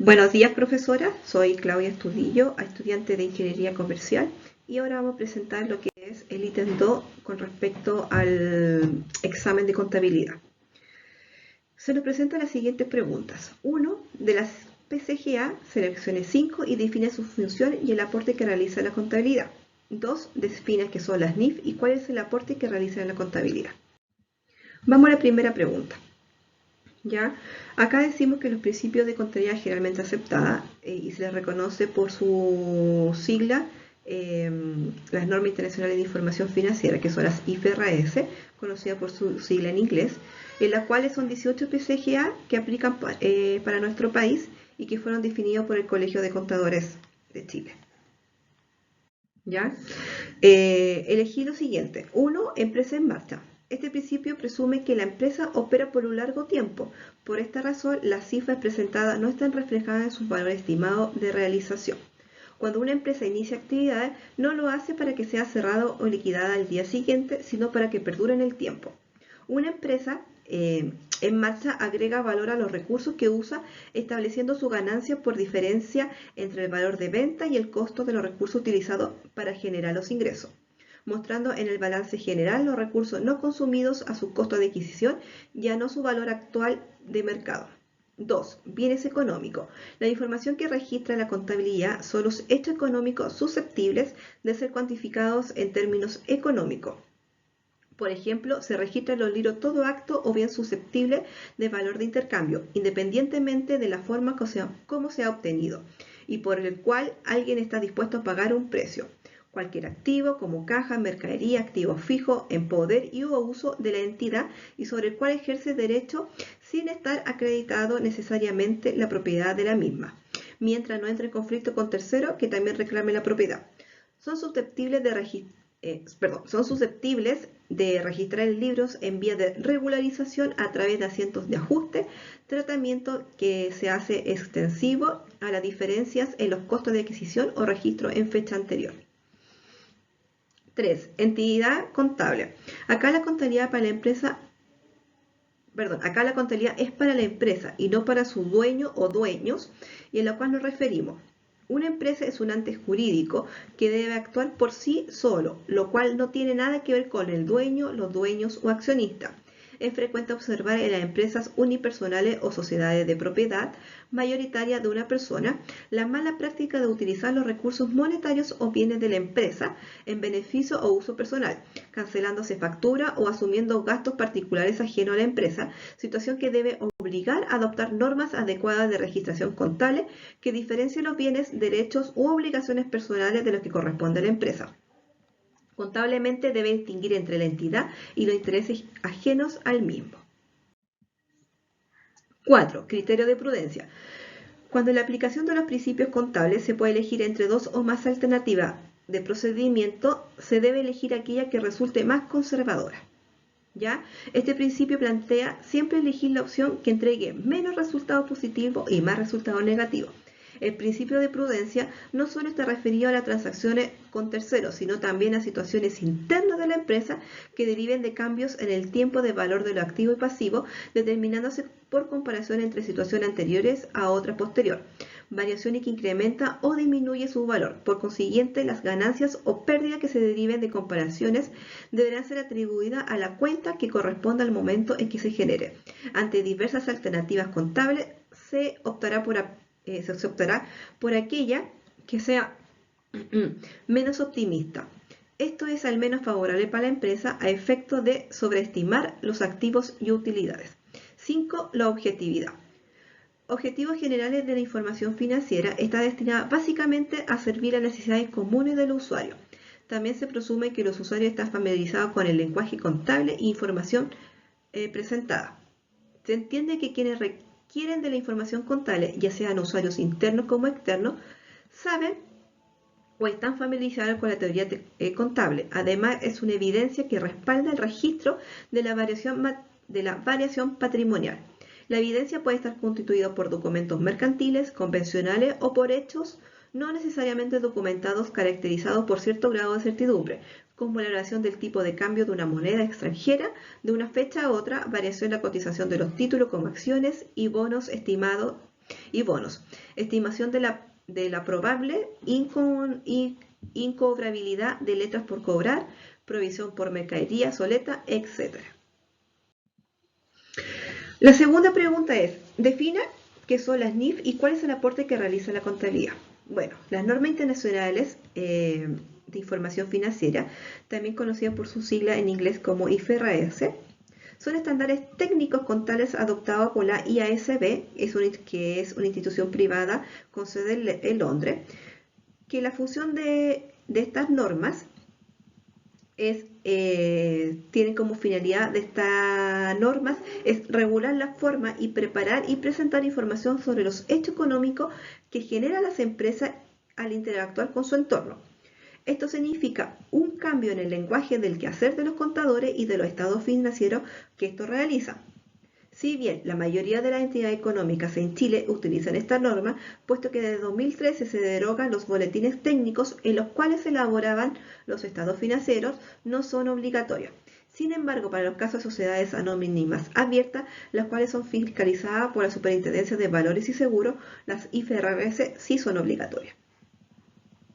Buenos días, profesora. Soy Claudia Estudillo, estudiante de Ingeniería Comercial, y ahora vamos a presentar lo que es el ítem 2 con respecto al examen de contabilidad. Se nos presentan las siguientes preguntas. 1. De las PCGA, seleccione 5 y define su función y el aporte que realiza la contabilidad. 2. Define qué son las NIF y cuál es el aporte que realiza la contabilidad. Vamos a la primera pregunta. ¿Ya? Acá decimos que los principios de contabilidad generalmente aceptada y se les reconoce por su sigla las normas internacionales de información financiera, que son las IFRS, conocidas por su sigla en inglés, en las cuales son 18 PCGA que aplican para nuestro país y que fueron definidos por el Colegio de Contadores de Chile. ¿Ya? Elegí lo siguiente. 1. Empresa en marcha. Este principio presume que la empresa opera por un largo tiempo. Por esta razón, las cifras presentadas no están reflejadas en sus valores estimados de realización. Cuando una empresa inicia actividades, no lo hace para que sea cerrada o liquidada al día siguiente, sino para que perdure en el tiempo. Una empresa en marcha agrega valor a los recursos que usa, estableciendo su ganancia por diferencia entre el valor de venta y el costo de los recursos utilizados para generar los ingresos, mostrando en el balance general los recursos no consumidos a su costo de adquisición, ya no su valor actual de mercado. 2. Bienes económicos. La información que registra la contabilidad son los hechos económicos susceptibles de ser cuantificados en términos económicos. Por ejemplo, se registra en los libros todo acto o bien susceptible de valor de intercambio, independientemente de la forma como se ha obtenido, y por el cual alguien está dispuesto a pagar un precio. Cualquier activo, como caja, mercadería, activo fijo, en poder y o uso de la entidad y sobre el cual ejerce derecho sin estar acreditado necesariamente la propiedad de la misma, mientras no entre en conflicto con tercero que también reclame la propiedad. Son susceptibles de registrar en libros en vía de regularización a través de asientos de ajuste, tratamiento que se hace extensivo a las diferencias en los costos de adquisición o registro en fecha anterior. 3. Entidad contable. Acá la contabilidad es para la empresa y no para su dueño o dueños, y en la cual nos referimos. Una empresa es un ente jurídico que debe actuar por sí solo, lo cual no tiene nada que ver con el dueño, los dueños o accionistas. Es frecuente observar en las empresas unipersonales o sociedades de propiedad mayoritaria de una persona la mala práctica de utilizar los recursos monetarios o bienes de la empresa en beneficio o uso personal, cancelándose factura o asumiendo gastos particulares ajenos a la empresa, situación que debe obligar a adoptar normas adecuadas de registración contable que diferencien los bienes, derechos u obligaciones personales de los que corresponde a la empresa. Contablemente debe distinguir entre la entidad y los intereses ajenos al mismo. 4. Criterio de prudencia. Cuando en la aplicación de los principios contables se puede elegir entre dos o más alternativas de procedimiento, se debe elegir aquella que resulte más conservadora. ¿Ya? Este principio plantea siempre elegir la opción que entregue menos resultados positivos y más resultados negativos. El principio de prudencia no solo está referido a las transacciones con terceros, sino también a situaciones internas de la empresa que deriven de cambios en el tiempo de valor de lo activo y pasivo, determinándose por comparación entre situaciones anteriores a otra posterior, variaciones que incrementan o disminuye su valor. Por consiguiente, las ganancias o pérdidas que se deriven de comparaciones deberán ser atribuidas a la cuenta que corresponda al momento en que se genere. Ante diversas alternativas contables, se optará por aquella que sea menos optimista. Esto es al menos favorable para la empresa a efecto de sobreestimar los activos y utilidades. 5. La objetividad. Objetivos generales de la información financiera está destinada básicamente a servir a necesidades comunes del usuario. También se presume que los usuarios están familiarizados con el lenguaje contable e información presentada. Se entiende que quienes requieren de la información contable, ya sean usuarios internos como externos, saben o están familiarizados con la teoría contable. Además, es una evidencia que respalda el registro de la variación patrimonial. La evidencia puede estar constituida por documentos mercantiles, convencionales o por hechos no necesariamente documentados caracterizados por cierto grado de certidumbre, como la variación del tipo de cambio de una moneda extranjera de una fecha a otra, variación en la cotización de los títulos como acciones y bonos estimados Y bonos. Estimación de la probable incobrabilidad de letras por cobrar, provisión por mercadería, soleta, etc. La segunda pregunta es, defina qué son las NIF y cuál es el aporte que realiza la contabilidad. Bueno, las normas internacionales de información financiera, también conocidas por su sigla en inglés como IFRS, son estándares técnicos contables adoptados por la IASB, que es una institución privada con sede en Londres, que la función de estas normas tienen como finalidad de estas normas es regular la forma y preparar y presentar información sobre los hechos económicos que generan las empresas al interactuar con su entorno. Esto significa un cambio en el lenguaje del quehacer de los contadores y de los estados financieros que estos realizan. Si bien la mayoría de las entidades económicas en Chile utilizan esta norma, puesto que desde 2013 se derogan los boletines técnicos en los cuales se elaboraban los estados financieros, no son obligatorios. Sin embargo, para los casos de sociedades anónimas abiertas, las cuales son fiscalizadas por la Superintendencia de Valores y Seguros, las IFRS sí son obligatorias.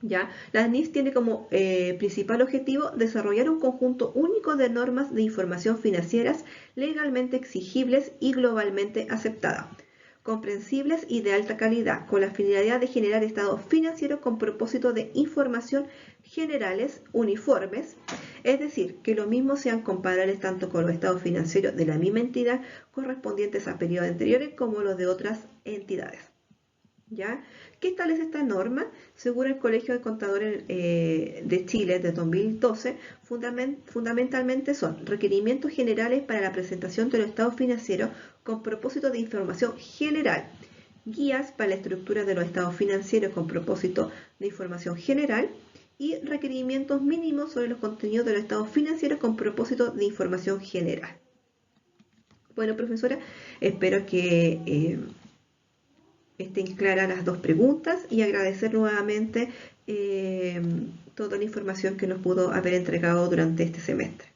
¿Ya? La NIF tiene como principal objetivo desarrollar un conjunto único de normas de información financieras legalmente exigibles y globalmente aceptadas, comprensibles y de alta calidad, con la finalidad de generar estados financieros con propósito de información generales, uniformes, es decir, que los mismos sean comparables tanto con los estados financieros de la misma entidad correspondientes a periodos anteriores como los de otras entidades. ¿Ya? ¿Qué establece esta norma? Según el Colegio de Contadores de Chile de 2012, fundamentalmente son requerimientos generales para la presentación de los estados financieros con propósito de información general, guías para la estructura de los estados financieros con propósito de información general y requerimientos mínimos sobre los contenidos de los estados financieros con propósito de información general. Bueno, profesora, espero que estén claras las dos preguntas y agradecer nuevamente toda la información que nos pudo haber entregado durante este semestre.